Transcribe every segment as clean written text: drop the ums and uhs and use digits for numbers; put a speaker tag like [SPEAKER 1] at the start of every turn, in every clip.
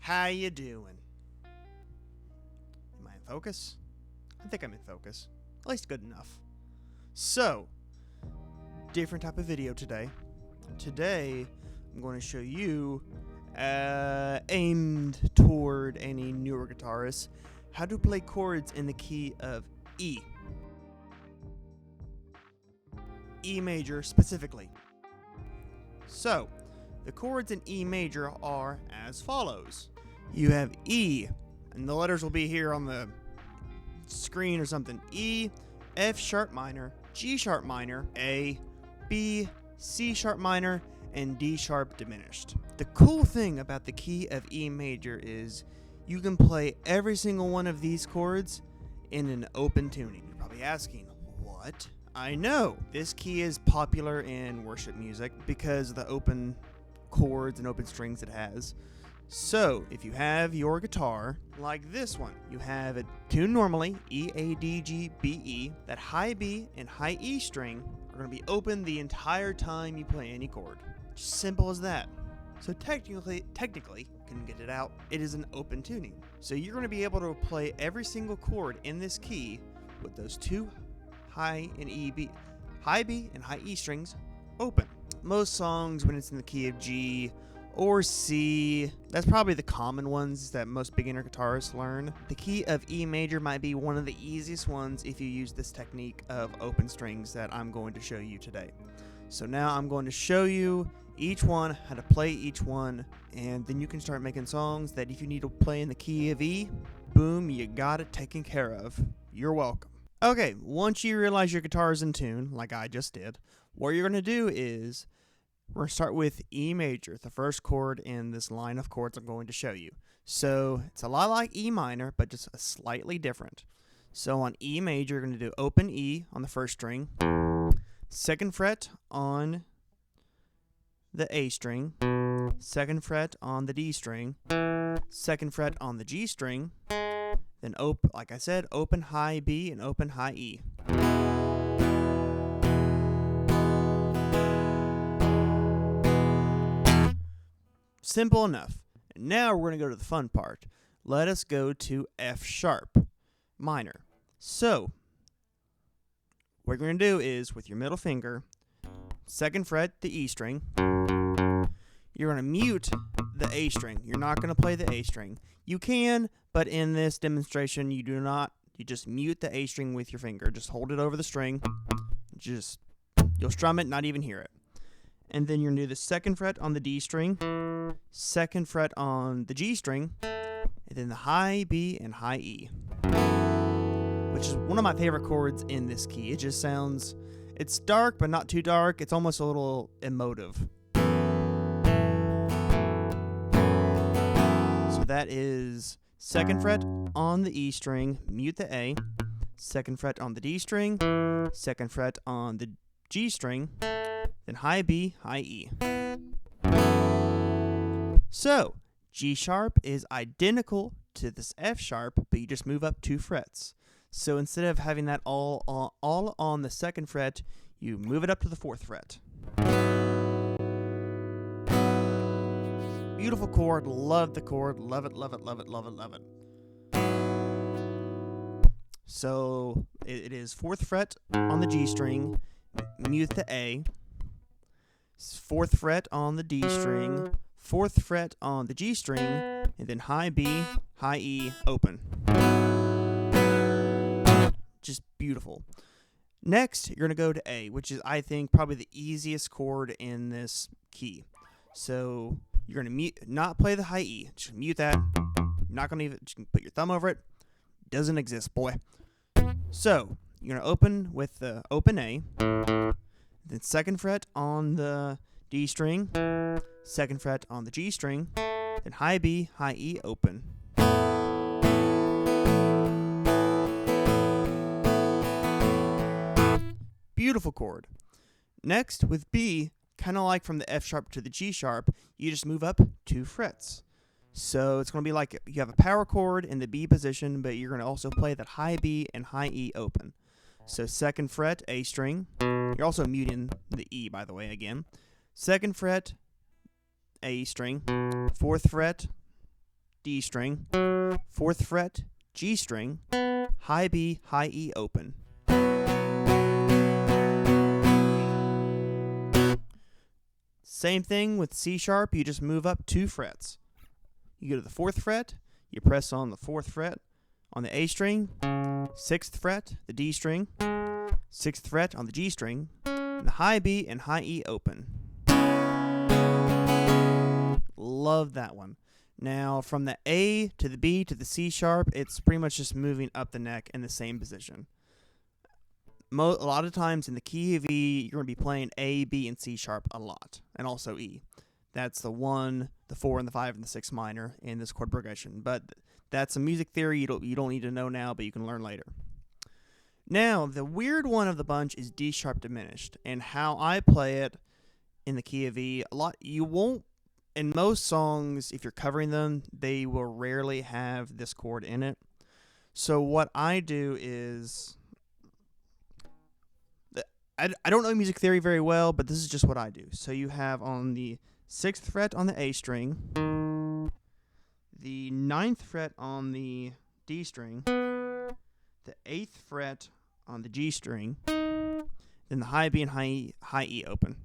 [SPEAKER 1] How you doing? Am I in focus? I think I'm in focus. At least good enough. So, different type of video today. Today, I'm going to show you, aimed toward any newer guitarists, how to play chords in the key of E. E major specifically. So, the chords in E major are as follows. You have E, and the letters will be here on the screen or something. E, F sharp minor, G sharp minor, A, B, C sharp minor, and D sharp diminished. The cool thing about the key of E major is you can play every single one of these chords in an open tuning. You're probably asking, what? I know, this key is popular in worship music because of the open chords and open strings it has. So, if you have your guitar, like this one, you have it tuned normally, E, A, D, G, B, E. That high B and high E string are going to be open the entire time you play any chord. Just simple as that. So technically, couldn't get it out, it is an open tuning. So you're going to be able to play every single chord in this key with those two high and high B and high E strings open. Most songs, when it's in the key of G or C, that's probably the common ones that most beginner guitarists learn. The key of E major might be one of the easiest ones if you use this technique of open strings that I'm going to show you today. So now I'm going to show you each one, how to play each one, and then you can start making songs that if you need to play in the key of E, boom, you got it taken care of. You're welcome. Okay, once you realize your guitar is in tune, like I just did, what you're going to do is we're going to start with E major, the first chord in this line of chords I'm going to show you. So it's a lot like E minor, but just slightly different. So on E major, you're going to do open E on the first string, second fret on the A string, second fret on the D string, second fret on the G string, then like I said, open high B and open high E. Simple enough. Now we're going to go to the fun part. Let us go to F sharp minor. So, what you're going to do is, with your middle finger, second fret the E string, you're going to mute the A string. You're not going to play the A string. You can, but in this demonstration, you do not. You just mute the A string with your finger. Just hold it over the string. You'll strum it, not even hear it. And then you're going to do the second fret on the D string, second fret on the G string, and then the high B and high E, which is one of my favorite chords in this key. It just sounds, it's dark, but not too dark. It's almost a little emotive. So that is second fret on the E string, mute the A, second fret on the D string, second fret on the G string, then high B, high E. So, G sharp is identical to this F sharp, but you just move up 2 frets. So instead of having that all on the second fret, you move it up to the 4th fret. Beautiful chord, love the chord, love it, love it, love it, love it, love it. So it is 4th fret on the G string, mute the A, 4th fret on the D string, 4th fret on the G string, and then high B, high E, open. Just beautiful. Next, you're going to go to A, which is, I think, probably the easiest chord in this key. So you're going to not play the high E. Just mute that. You're not going to even just put your thumb over it. Doesn't exist, boy. So you're going to open with the open A, then second fret on the D string, second fret on the G string, then high B, high E, open. Beautiful chord. Next, with B, kind of like from the F sharp to the G sharp, you just move up 2 frets. So it's going to be like you have a power chord in the B position, but you're going to also play that high B and high E open. So second fret, A string. You're also muting the E, by the way, again. Second fret, A string. 4th fret, D string, 4th fret, G string, high B, high E open. Same thing with C sharp, you just move up 2 frets. You go to the 4th fret, you press on the 4th fret on the A string, 6th fret, the D string, 6th fret on the G string, and the high B and high E open. Love that one. Now, from the A to the B to the C sharp, it's pretty much just moving up the neck in the same position. A lot of times in the key of E, you're going to be playing A, B, and C sharp a lot, and also E. That's the 1, the 4, and the 5, and the 6 minor in this chord progression. But that's some music theory you don't need to know now, but you can learn later. Now, the weird one of the bunch is D sharp diminished, and how I play it in the key of E. You won't, in most songs, if you're covering them, they will rarely have this chord in it. So what I do is, I don't know music theory very well, but this is just what I do. So you have on the 6th fret on the A string, the 9th fret on the D string, the 8th fret on the G string, then the high B and high E open.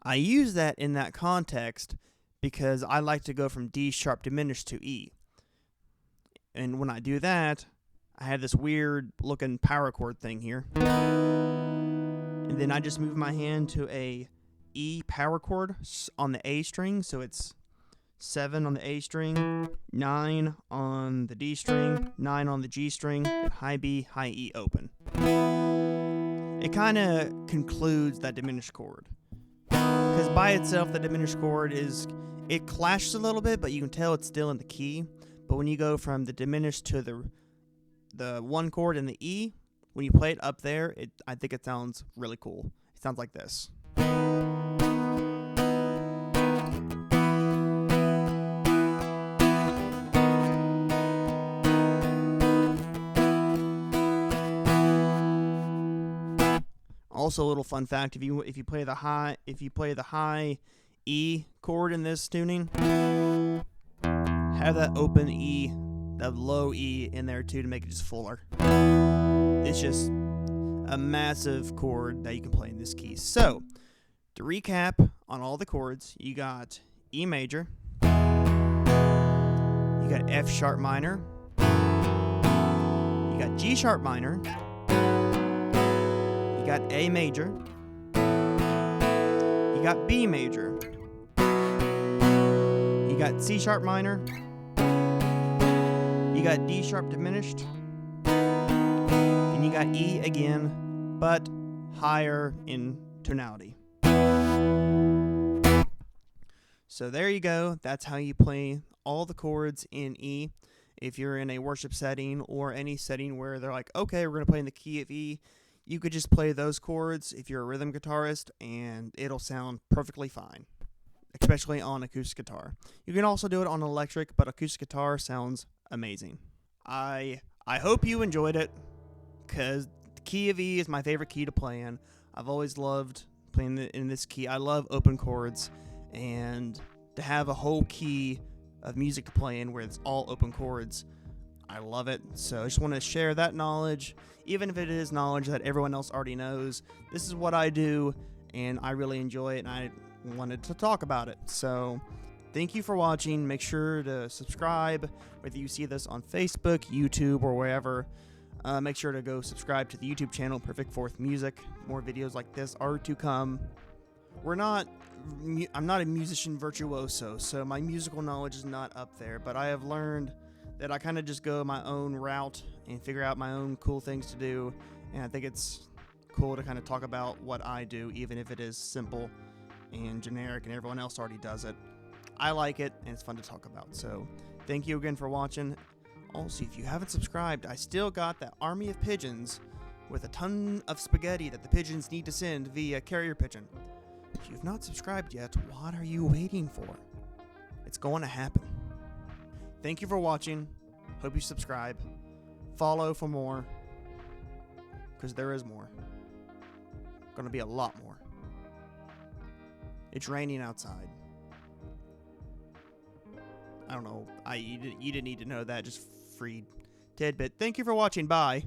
[SPEAKER 1] I use that in that context because I like to go from D sharp diminished to E. And when I do that, I have this weird looking power chord thing here. And then I just move my hand to a E power chord on the A string. So it's 7 on the A string, 9 on the D string, 9 on the G string, and high B, high E open. It kind of concludes that diminished chord. Because by itself, the diminished chord it clashes a little bit, but you can tell it's still in the key. But when you go from the diminished to the 1 chord in the E, when you play it up there, I think it sounds really cool. It sounds like this. Also, a little fun fact: if you play the high E chord in this tuning, have that open E, that low E in there too to make it just fuller. It's just a massive chord that you can play in this key. So, to recap on all the chords, you got E major, you got F sharp minor, you got G sharp minor, you got A major, you got B major, you got C sharp minor, you got D sharp diminished, and you got E again, but higher in tonality. So there you go. That's how you play all the chords in E. If you're in a worship setting or any setting where they're like, okay, we're going to play in the key of E, you could just play those chords if you're a rhythm guitarist, and it'll sound perfectly fine, especially on acoustic guitar. You can also do it on electric, but acoustic guitar sounds amazing. I hope you enjoyed it, because the key of E is my favorite key to play in. I've always loved playing in this key. I love open chords, and to have a whole key of music to play in where it's all open chords, I love it. So I just want to share that knowledge, even if it is knowledge that everyone else already knows. This is what I do, and I really enjoy it, and I wanted to talk about it. So thank you for watching. Make sure to subscribe, whether you see this on Facebook, YouTube, or wherever. Make sure to go subscribe to the YouTube channel, Perfect Fourth Music. More videos like this are to come. I'm not a musician virtuoso, so my musical knowledge is not up there, but I have learned that I kind of just go my own route and figure out my own cool things to do, and I think it's cool to kind of talk about what I do, even if it is simple and generic and everyone else already does it. I like it, and it's fun to talk about. So thank you again for watching. Also, if you haven't subscribed, I still got that army of pigeons with a ton of spaghetti that the pigeons need to send via carrier pigeon. If you've not subscribed yet, what are you waiting for? It's going to happen. Thank you for watching. Hope you subscribe. Follow for more, because there is more. Going to be a lot more. It's raining outside. I don't know. You didn't need to know that. Just free tidbit. Thank you for watching. Bye.